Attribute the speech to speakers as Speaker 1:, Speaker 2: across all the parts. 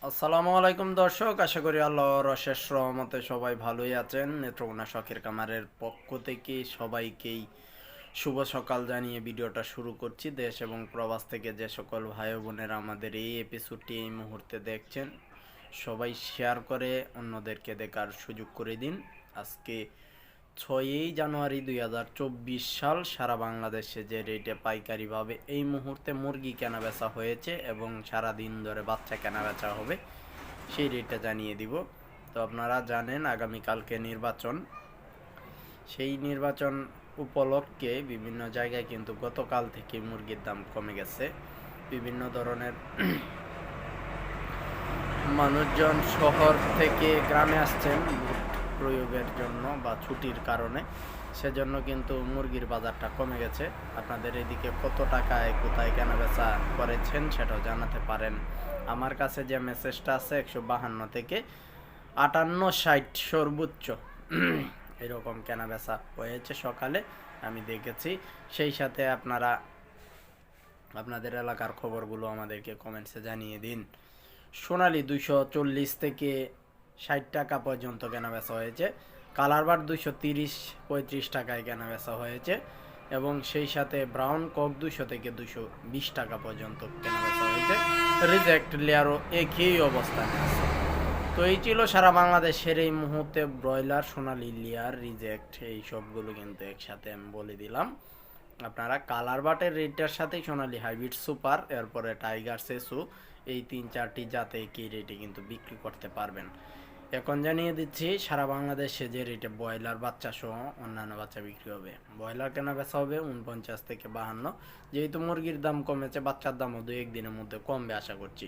Speaker 1: আসসালামু আলাইকুম দর্শক, আশা করি আল্লাহর অশেষ রহমতে সবাই ভালোই আছেন। নেত্রকোনা শখের কামারের পক্ষ থেকে সবাইকেই শুভ সকাল জানিয়ে ভিডিওটা শুরু করছি। দেশ এবং প্রবাস থেকে যে সকল ভাই বোনেরা আমাদের এই এপিসোডটি এই মুহূর্তে দেখছেন, সবাই শেয়ার করে অন্যদেরকে দেখার সুযোগ করে দিন। আজকে 6ই জানুয়ারি 2024 সাল, সারা বাংলাদেশে যে রেটে পাইকারিভাবে এই মুহূর্তে মুরগি কেনাবেচা হয়েছে এবং সারা দিন ধরে বাচ্চা কেনাবেচা হবে সেই রেটটা জানিয়ে দিব। তো আপনারা জানেন আগামীকালকে নির্বাচন, সেই নির্বাচন উপলক্ষে বিভিন্ন জায়গায় কিন্তু গতকাল থেকে মুরগির দাম কমে গেছে। বিভিন্ন ধরনের মানুষজন শহর থেকে গ্রামে আসছেন প্রয়োগের জন্য বা ছুটির কারণে, সেজন্য কিন্তু মুরগির বাজারটা কমে গেছে। আপনাদের এদিকে কত টাকায় কোথায় কেনাবেচা করেছেন সেটাও জানাতে পারেন। আমার কাছে যে মেসেজটা আছে 152 থেকে 58-60 সর্বোচ্চ এরকম কেনাবেচা হয়েছে সকালে, আমি দেখেছি। সেই সাথে আপনারা আপনাদের এলাকার খবরগুলো আমাদেরকে কমেন্টসে জানিয়ে দিন। সোনালী 240 থেকে 60 টাকা পর্যন্ত কেনাবেচা হয়েছে। কালারবার 230-35 টাকায় কেনাবেচা হয়েছে এবং সেই সাথে ব্রাউন কক 200 থেকে 220 টাকা পর্যন্ত কেনাবেচা হয়েছে। রিজেক্ট লেয়ারও একই অবস্থানে আছে। তো এই ছিল সারা বাংলাদেশের এই মুহূর্তে ব্রয়লার, সোনালী লেয়ার, রিজেক্ট এই সবগুলো কিন্তু একসাথে আমি বলে দিলাম। আপনারা কালার বাটের রেটটার সাথেই সোনালী হাইব্রিড সুপার, এরপরে টাইগার সেসু, এই 3-4টি জাতে কি রেটে কিন্তু বিক্রি করতে পারবেন। এখন জানিয়ে দিচ্ছি সারা বাংলাদেশে যে রেটে ব্রয়লার বাচ্চা সহ অন্যান্য বাচ্চা বিক্রি হবে। ব্রয়লার কেনা বেচা হবে 49 থেকে 52। যেহেতু মুরগির দাম কমেছে, বাচ্চার দামও 2-1 দিনের মধ্যে কমবে আশা করছি।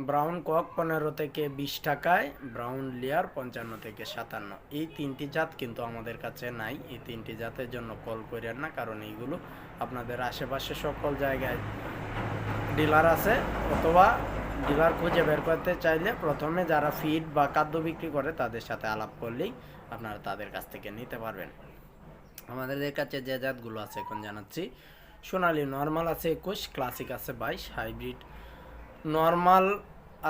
Speaker 1: ব্রাউন কক 15 থেকে 20 টাকায়, ব্রাউন লেয়ার 55 থেকে 57। এই 3টি জাত কিন্তু আমাদের কাছে নাই। এই 3টি জাতের জন্য কল করেন না, কারণ এইগুলো আপনাদের আশেপাশে সকল জায়গায় ডিলার আছে, অথবা ডিলার খুঁজে বের করতে চাইলে প্রথমে যারা ফিড বা খাদ্য বিক্রি করে তাদের সাথে আলাপ করলেই আপনারা তাদের কাছ থেকে নিতে পারবেন। আমাদের কাছে যে জাতগুলো আছে এখন জানাচ্ছি। সোনালী নর্মাল আছে 21, ক্লাসিক আছে 22, হাইব্রিড নর্মাল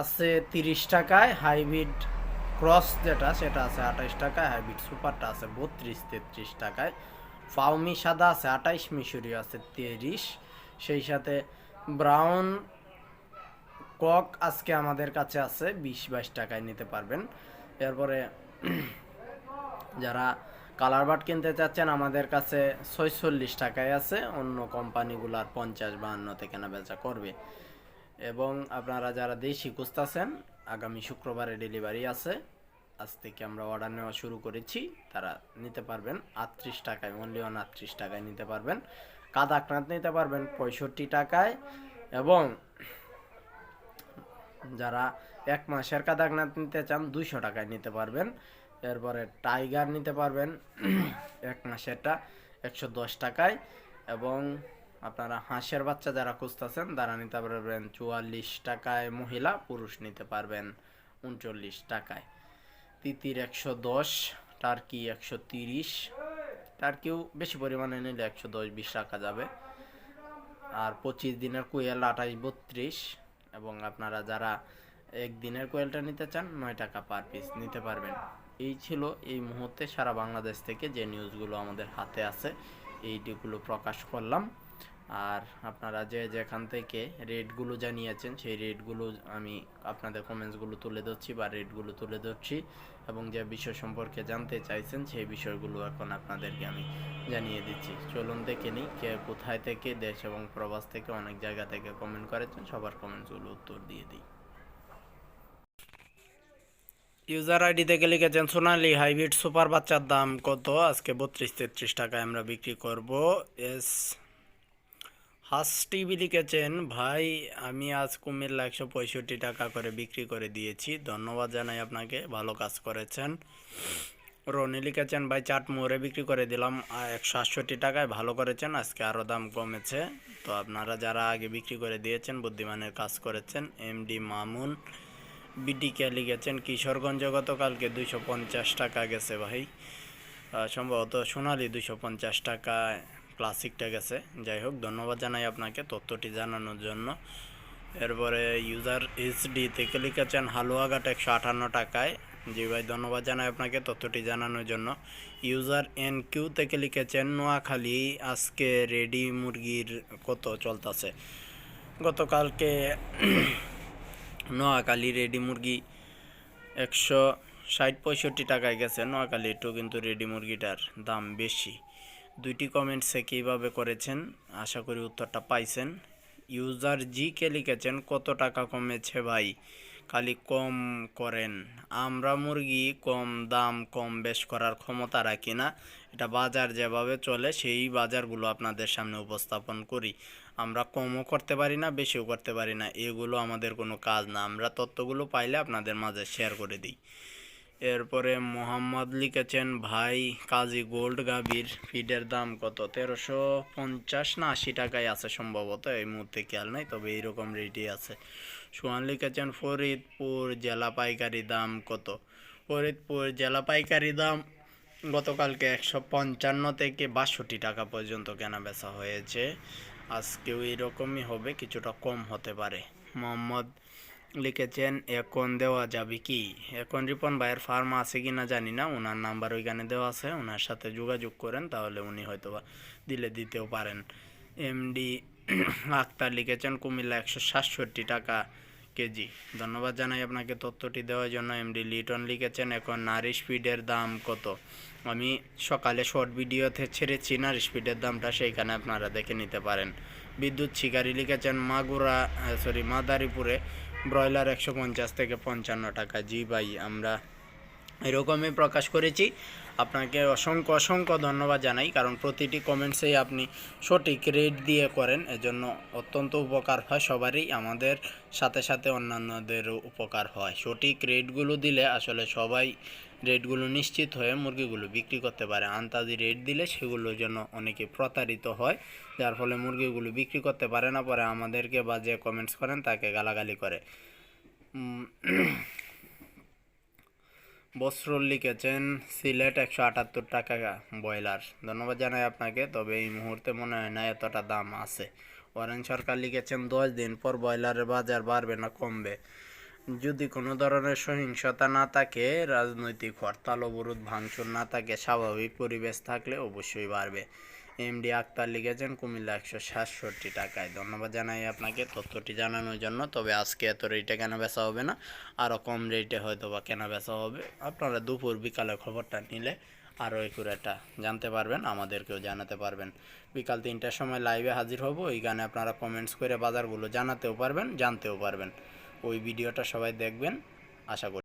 Speaker 1: আছে 30 টাকায়, হাইব্রিড ক্রস যেটা সেটা আছে 28 টাকায়, হাইব্রিড সুপারটা আছে 32-33 টাকায়, ফাউমি সাদা আছে 28, মিশরি আছে 23। সেই সাথে ব্রাউন কক আজকে আমাদের কাছে আছে 20-22 টাকায় নিতে পারবেন। এরপরে যারা কালার বাট কিনতে চাচ্ছেন আমাদের কাছে 46 টাকায় আছে, অন্য কোম্পানিগুলার 50-52 থেকে কেনা বেচা করবে। এবং আপনারা যারা দেশি খুঁজতেছেন, আগামী শুক্রবারে ডেলিভারি আছে, আজ থেকে আমরা অর্ডার নেওয়া শুরু করেছি, তারা নিতে পারবেন 38 টাকায়, অনলি 38 টাকায় নিতে পারবেন। কাদাকনাথ নিতে পারবেন 65 টাকায়, এবং যারা 1 মাসের কাদাকনাথ নিতে চান 200 টাকায় নিতে পারবেন। এরপরে টাইগার নিতে পারবেন 1 মাসেরটা 110 টাকায়, এবং আপনারা হাঁসের বাচ্চা যারা খুঁজতেছেন তারা নিতে পারবেন 44 টাকায়, মহিলা, পুরুষ নিতে পারবেন 39 টাকায়। তিতির 110, টার্কি 130, টার্কিও বেশি পরিমাণে নিলে 110-20 রাখা যাবে। আর 25 দিনের কোয়েল 28-32, এবং আপনারা যারা একদিনের কোয়েলটা নিতে চান 9 টাকা পার পিস নিতে পারবেন। এই ছিল এই মুহূর্তে সারা বাংলাদেশ থেকে যে নিউজগুলো আমাদের হাতে আছে, এইগুলো প্রকাশ করলাম। আর আপনারা যে যেখান থেকে রেটগুলো জানিয়েছেন সেই রেটগুলো আমি আপনাদের কমেন্টসগুলো তুলে ধরছি বা রেটগুলো তুলে ধরছি, এবং যে বিষয় সম্পর্কে জানতে চাইছেন সেই বিষয়গুলো এখন আপনাদেরকে আমি জানিয়ে দিচ্ছি। চলুন দেখে নিই কে কোথায় থেকে, দেশ এবং প্রবাস থেকে অনেক জায়গা থেকে কমেন্ট করেছেন, সবার কমেন্টসগুলো উত্তর দিয়ে দিই। ইউজার আইডি থেকে লিখেছেন সোনালী হাইব্রিড সুপার বাচ্চার দাম কত? আজকে 32-33 টাকায় আমরা বিক্রি করব। এস হাস টিভি লিখেছেন, ভাই আমি আজ কুমিল্লা 165 টাকা করে বিক্রি করে দিয়েছি, ধন্যবাদ জানাই আপনাকে, ভালো কাজ করেছেন। রনি লিখেছেন, ভাই চাট মোড়ে বিক্রি করে দিলাম 168 টাকায়, ভালো করেছেন, আজকে আরও দাম কমেছে। তো আপনারা যারা আগে বিক্রি করে দিয়েছেন বুদ্ধিমানের কাজ করেছেন। এমডি মামুন বিডিকে লিখেছেন, কিশোরগঞ্জে গতকালকে 250 টাকা গেছে ভাই, সম্ভবত সোনালী 250 টাকায়, ক্লাসিকটা গেছে। যাই হোক, ধন্যবাদ জানাই আপনাকে তথ্যটি জানানোর জন্য। এরপরে ইউজার এইচডি থেকে লিখেছেন হালুয়াঘাট 158 টাকায়। জি ভাই, ধন্যবাদ জানাই আপনাকে তথ্যটি জানানোর জন্য। ইউজার এন কিউ থেকে লিখেছেন নোয়াখালী আজকে রেডি মুরগির কত চলতেছে। গতকালকে নোয়াখালী রেডি মুরগি 160-65 টাকায় গেছে। নোয়াখালী একটু কিন্তু রেডি মুরগিটার দাম বেশি। দুইটি কমেন্টসে কীভাবে করেছেন, আশা করি উত্তরটা পাইছেন। ইউজার জি কে লিখেছেন কত টাকা কমেছে ভাই, খালি কম করেন। আমরা মুরগি কম দাম কম বেশ করার ক্ষমতা রাখি না, এটা বাজার যেভাবে চলে সেই বাজারগুলো আপনাদের সামনে উপস্থাপন করি। আমরা কমও করতে পারি না, বেশিও করতে পারি না, এগুলো আমাদের কোনো কাজ না। আমরা তথ্যগুলো পাইলে আপনাদের মাঝে শেয়ার করে দিই। এরপরে মোহাম্মদ লিখেছেন ভাই কাজী গোল্ড গাভীর ফিডের দাম কত? 1350 না 80 টাকায় আছে সম্ভবত, এই মুহূর্তে খেয়াল নাই, তবে এইরকম রেটই আছে। সোহান লিখেছেন ফরিদপুর জেলা পাইকারি দাম কত? ফরিদপুর জেলা পাইকারি দাম গতকালকে 155 থেকে 62 টাকা পর্যন্ত কেনা বেচা হয়েছে। আজকেও এরকমই হবে, কিছুটা কম হতে পারে। মোহাম্মদ লিখেছেন এখন দেওয়া যাবে কি? এখন রিপন ভাইয়ের ফার্ম আছে কি না জানি না, ওনার নাম্বার ওইখানে দেওয়া আছে, ওনার সাথে যোগাযোগ করেন, তাহলে উনি হয়তো দিতেও পারেন। এমডি আক্তার লিখেছেন কুমিল্লা 167 টাকা কেজি। ধন্যবাদ জানাই আপনাকে তথ্যটি দেওয়ার জন্য। এমডি লিটন লিখেছেন এখন নারিশ ফিডের দাম কত? আমি সকালে শর্ট ভিডিওতে ছেড়েছি নারিশ ফিডের দামটা, সেইখানে আপনারা দেখে নিতে পারেন। বিদ্যুৎ শিকারী লিখেছেন মাদারীপুরে ব্রয়লার 150 থেকে 55 টাকা। জি ভাই, আমরা এরকমই প্রকাশ করেছি। আপনাকে অসংখ্য অসংখ্য ধন্যবাদ জানাই, কারণ প্রতিটি কমেন্টসেই আপনি সঠিক রেট দিয়ে করেন, এজন্য অত্যন্ত উপকার হয় সবারই, আমাদের সাথে সাথে অন্যান্যদেরও উপকার হয়। সঠিক রেটগুলো দিলে আসলে সবাই রেটগুলো নিশ্চিত হয়ে মুরগিগুলো বিক্রি করতে পারে। আন্তাজি রেট দিলে সেগুলোর জন্য অনেকে প্রতারিত হয়, যার ফলে মুরগিগুলো বিক্রি করতে পারে না, পরে আমাদেরকে বা যে কমেন্টস করেন তাকে গালাগালি করে। বস্ত্রল লিখেছেন সিলেট 178 টাকা ব্রয়লার। ধন্যবাদ জানাই আপনাকে, তবে এই মুহূর্তে মনে হয় না এতটা দাম আছে। অরেঞ্জ সরকার লিখেছেন 10 দিন পর ব্রয়লারের বাজার বাড়বে না কমবে? যদি কোনো ধরনের সহিংসতা না থাকে, রাজনৈতিক হরতাল অবরোধ ভাঙচুর না থাকে, স্বাভাবিক পরিবেশ থাকলে অবশ্যই বাড়বে। এমডি আক্তার লিখেছেন কুমিল্লা 167 টাকায়। ধন্যবাদ জানাই আপনাকে তথ্যটি জানানোর জন্য, তবে আজকে এত রেটে কেনা বেচা হবে না, আরও কম রেটে হয়তো বা কেনা বেচা হবে। আপনারা দুপুর বিকালে খবরটা নিলে আরও একুরেটটা জানতে পারবেন, আমাদেরকেও জানাতে পারবেন। বিকাল 3টার সময় লাইভে হাজির হব, ওই গানে আপনারা কমেন্টস করে বাজারগুলো জানাতেও পারবেন, জানতেও পারবেন। ওই ভিডিওটা সবাই দেখবেন, আশা করি।